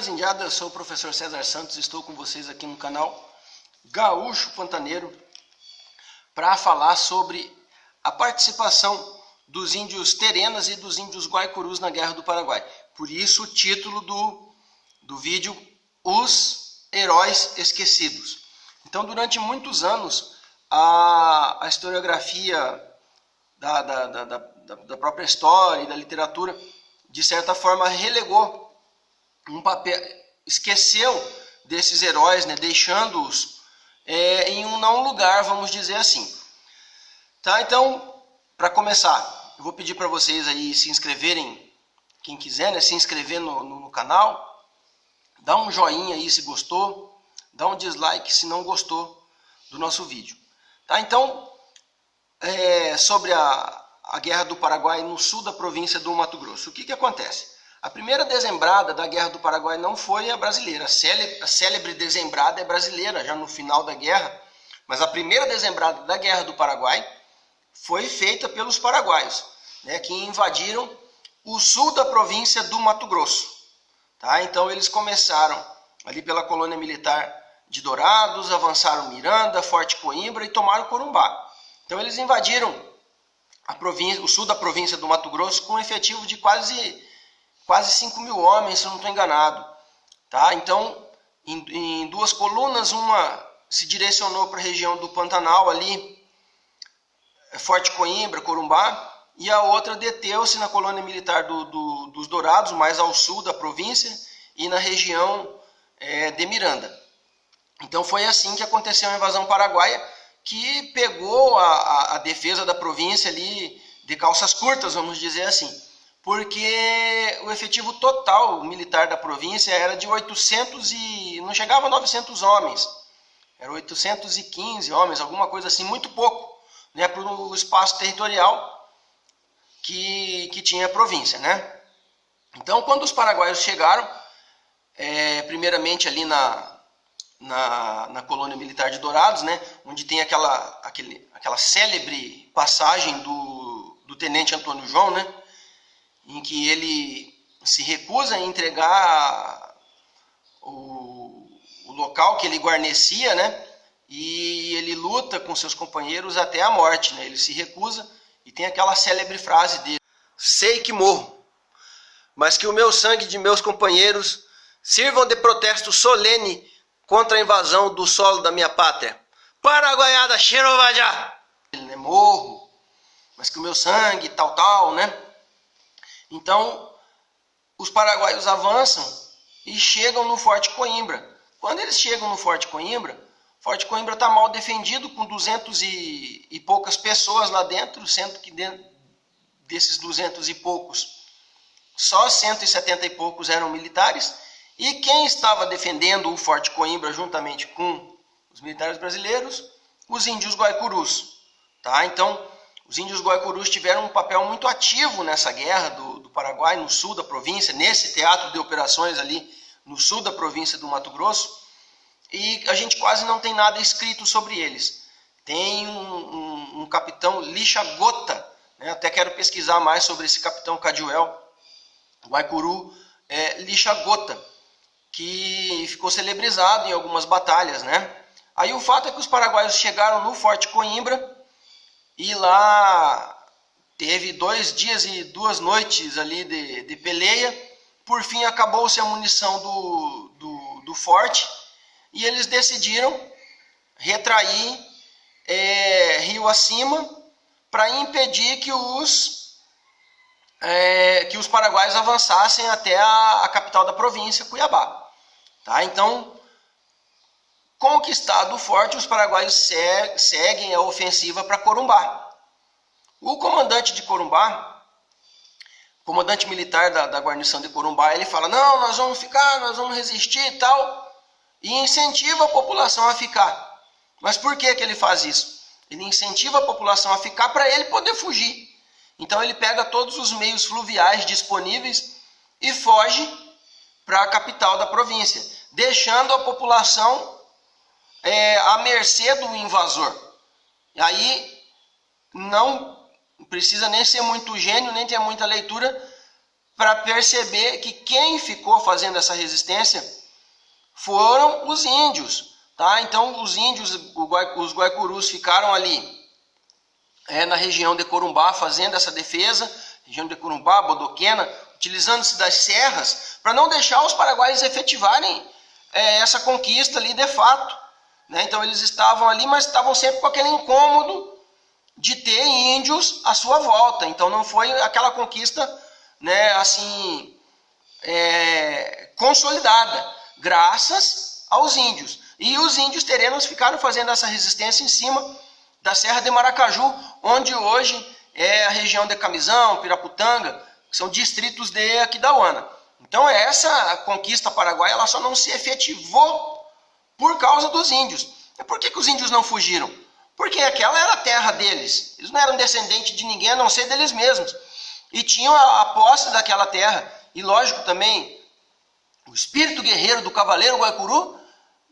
indianos, indiadas, sou o professor César Santos, estou com vocês aqui no canal Gaúcho Pantaneiro para falar sobre a participação dos índios Terenas e dos índios Guaicurus na Guerra do Paraguai. Por isso o título do vídeo, Os Heróis Esquecidos. Então, durante muitos anos, a historiografia da própria história e da literatura, de certa forma, relegou um papel, esqueceu desses heróis, né, deixando-os em um não lugar, vamos dizer assim. Tá? Então, para começar, eu vou pedir para vocês aí se inscreverem, quem quiser, né, se inscrever no canal, dá um joinha aí se gostou, dá um dislike se não gostou do nosso vídeo. Tá? Então, sobre a Guerra do Paraguai no sul da província do Mato Grosso, o que acontece? A primeira dezembrada da Guerra do Paraguai não foi a brasileira. A célebre dezembrada é brasileira, já no final da guerra. Mas a primeira dezembrada da Guerra do Paraguai foi feita pelos paraguaios, né, que invadiram o sul da província do Mato Grosso. Tá? Então eles começaram ali pela colônia militar de Dourados, avançaram Miranda, Forte Coimbra e tomaram Corumbá. Então eles invadiram o sul da província do Mato Grosso com um efetivo de quase 5 mil homens, se eu não estou enganado. Tá? Então, em duas colunas, uma se direcionou para a região do Pantanal, ali, Forte Coimbra, Corumbá, e a outra deteu-se na colônia militar dos Dourados, mais ao sul da província, e na região de Miranda. Então foi assim que aconteceu a invasão paraguaia, que pegou a defesa da província ali de calças curtas, vamos dizer assim. Porque o efetivo total militar da província era de 800 e... não chegava a 900 homens. Era 815 homens, alguma coisa assim, muito pouco, né, para o espaço territorial que tinha a província, né? Então, quando os paraguaios chegaram, primeiramente ali na colônia militar de Dourados, né, onde tem aquela célebre passagem do tenente Antônio João, né, em que ele se recusa a entregar o local que ele guarnecia, né? E ele luta com seus companheiros até a morte, né? Ele se recusa e tem aquela célebre frase dele: sei que morro, mas que o meu sangue de meus companheiros sirvam de protesto solene contra a invasão do solo da minha pátria. Paraguaiada Xerovajá! Ele, né, morro, mas que o meu sangue, tal, né? Então, os paraguaios avançam e chegam no Forte Coimbra. Quando eles chegam no Forte Coimbra está mal defendido, com 200 e poucas pessoas lá dentro, sendo que dentro desses 200 e poucos, só 170 e poucos eram militares. E quem estava defendendo o Forte Coimbra, juntamente com os militares brasileiros? Os índios Guaicurus. Tá? Então, os índios Guaicurus tiveram um papel muito ativo nessa guerra do Paraguai, no sul da província, nesse teatro de operações ali no sul da província do Mato Grosso, e a gente quase não tem nada escrito sobre eles. Tem um capitão Lixa Gota, né? Até quero pesquisar mais sobre esse capitão Caduel Guaicuru Lixa Gota, que ficou celebrizado em algumas batalhas, né? Aí o fato é que os paraguaios chegaram no Forte Coimbra, e lá teve 2 dias e 2 noites ali de peleia. Por fim, acabou-se a munição do forte e eles decidiram retrair rio acima para impedir que os paraguaios avançassem até a capital da província, Cuiabá. Tá? Então, conquistado o forte, os paraguaios seguem a ofensiva para Corumbá. O comandante de Corumbá, comandante militar da guarnição de Corumbá, ele fala: não, nós vamos ficar, nós vamos resistir e tal, e incentiva a população a ficar. Mas por que ele faz isso? Ele incentiva a população a ficar para ele poder fugir. Então ele pega todos os meios fluviais disponíveis e foge para a capital da província, deixando a população à mercê do invasor. E aí não precisa nem ser muito gênio, nem ter muita leitura para perceber que quem ficou fazendo essa resistência foram os índios, tá? Então os índios, os guaicurus ficaram ali na região de Corumbá fazendo essa defesa, região de Corumbá, Bodoquena, utilizando-se das serras para não deixar os paraguaios efetivarem essa conquista ali de fato, né? Então eles estavam ali, mas estavam sempre com aquele incômodo de ter índios à sua volta. Então não foi aquela conquista, né, assim, consolidada, graças aos índios. E os índios terenos ficaram fazendo essa resistência em cima da Serra de Maracaju, onde hoje é a região de Camisão, Piraputanga, que são distritos de Aquidauana. Então essa conquista paraguaia ela só não se efetivou por causa dos índios. E por que os índios não fugiram? Porque aquela era a terra deles. Eles não eram descendentes de ninguém, a não ser deles mesmos. E tinham a posse daquela terra. E lógico também, o espírito guerreiro do cavaleiro guaicuru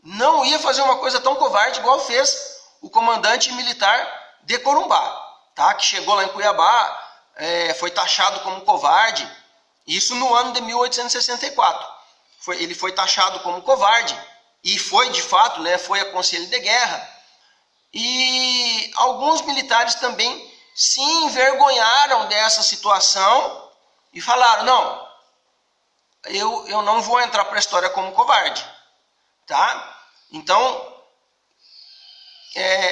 não ia fazer uma coisa tão covarde igual fez o comandante militar de Corumbá, tá? Que chegou lá em Cuiabá, foi taxado como covarde. Isso no ano de 1864. Ele foi taxado como covarde. E foi, de fato, né, foi a conselho de guerra. E alguns militares também se envergonharam dessa situação e falaram, não, eu não vou entrar para a história como covarde, tá? Então,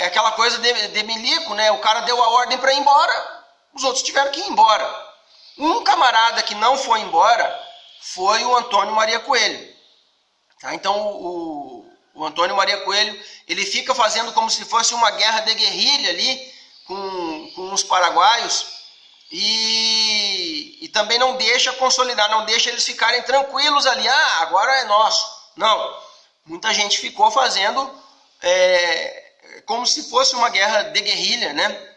aquela coisa de milico, né? O cara deu a ordem para ir embora, os outros tiveram que ir embora. Um camarada que não foi embora foi o Antônio Maria Coelho. Tá? Então, o Antônio Maria Coelho, ele fica fazendo como se fosse uma guerra de guerrilha ali com os paraguaios e também não deixa consolidar, não deixa eles ficarem tranquilos ali, agora é nosso. Não, muita gente ficou fazendo como se fosse uma guerra de guerrilha, né?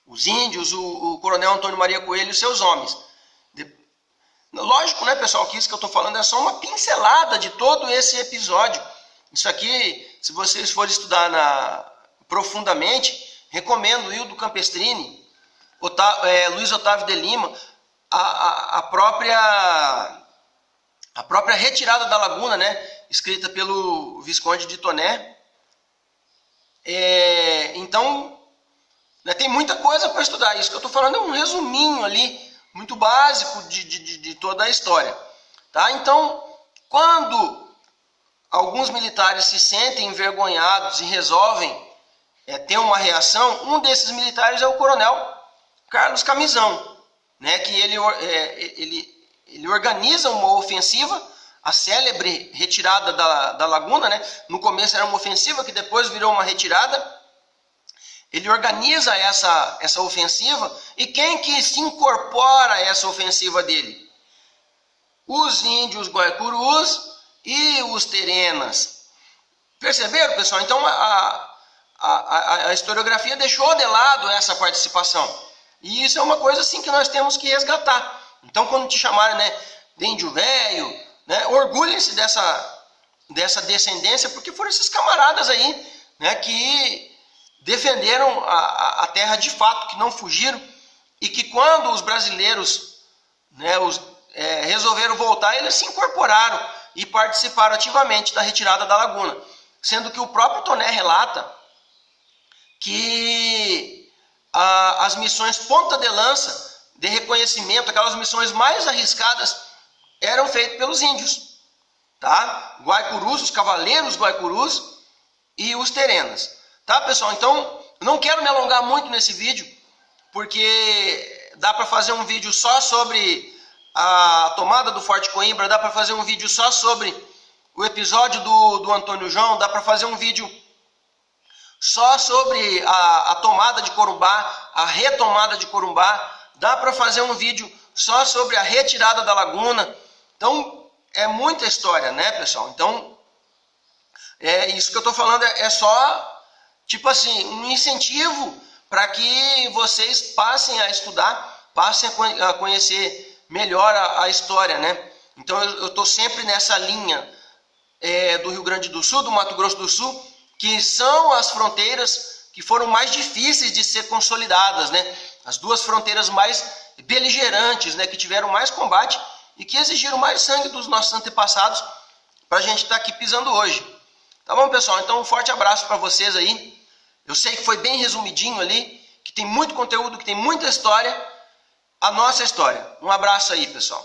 Os índios, o coronel Antônio Maria Coelho e seus homens. Lógico, né, pessoal, que isso que eu estou falando é só uma pincelada de todo esse episódio. Isso aqui, se vocês forem estudar profundamente, recomendo Hildo Campestrini, Luiz Otávio de Lima, a própria Retirada da Laguna, né, escrita pelo Visconde de Toné. Então, né, tem muita coisa para estudar. Isso que eu estou falando é um resuminho ali, muito básico de toda a história. Tá? Então, quando alguns militares se sentem envergonhados e resolvem ter uma reação, um desses militares é o coronel Carlos Camisão, né, que ele organiza uma ofensiva, a célebre Retirada da Laguna, né? No começo era uma ofensiva que depois virou uma retirada. Ele organiza essa ofensiva, e quem que se incorpora a essa ofensiva dele? Os índios guaicurus e os terenas. Perceberam, pessoal? Então a historiografia deixou de lado essa participação. E isso é uma coisa assim que nós temos que resgatar. Então quando te chamarem, né, de índio velho, né, orgulhem-se dessa descendência, porque foram esses camaradas aí, né, que defenderam a terra de fato, que não fugiram, e que quando os brasileiros, né, resolveram voltar, eles se incorporaram e participaram ativamente da Retirada da Laguna. Sendo que o próprio Toné relata que as missões ponta de lança de reconhecimento, aquelas missões mais arriscadas, eram feitas pelos índios, tá? Guaicurus, os cavaleiros guaicurus e os terenas. Tá, pessoal? Então, não quero me alongar muito nesse vídeo, porque dá para fazer um vídeo só sobre a tomada do Forte Coimbra, dá para fazer um vídeo só sobre o episódio do Antônio João, dá para fazer um vídeo só sobre a tomada de Corumbá, a retomada de Corumbá, dá para fazer um vídeo só sobre a Retirada da Laguna. Então, é muita história, né, pessoal? Então, isso que eu estou falando é só, tipo assim, um incentivo para que vocês passem a estudar, passem a conhecer melhor a história, né? Então eu estou sempre nessa linha do Rio Grande do Sul, do Mato Grosso do Sul, que são as fronteiras que foram mais difíceis de ser consolidadas, né? As duas fronteiras mais beligerantes, né, que tiveram mais combate e que exigiram mais sangue dos nossos antepassados para a gente estar aqui pisando hoje. Tá bom, pessoal? Então um forte abraço para vocês aí. Eu sei que foi bem resumidinho ali, que tem muito conteúdo, que tem muita história, a nossa história. Um abraço aí, pessoal.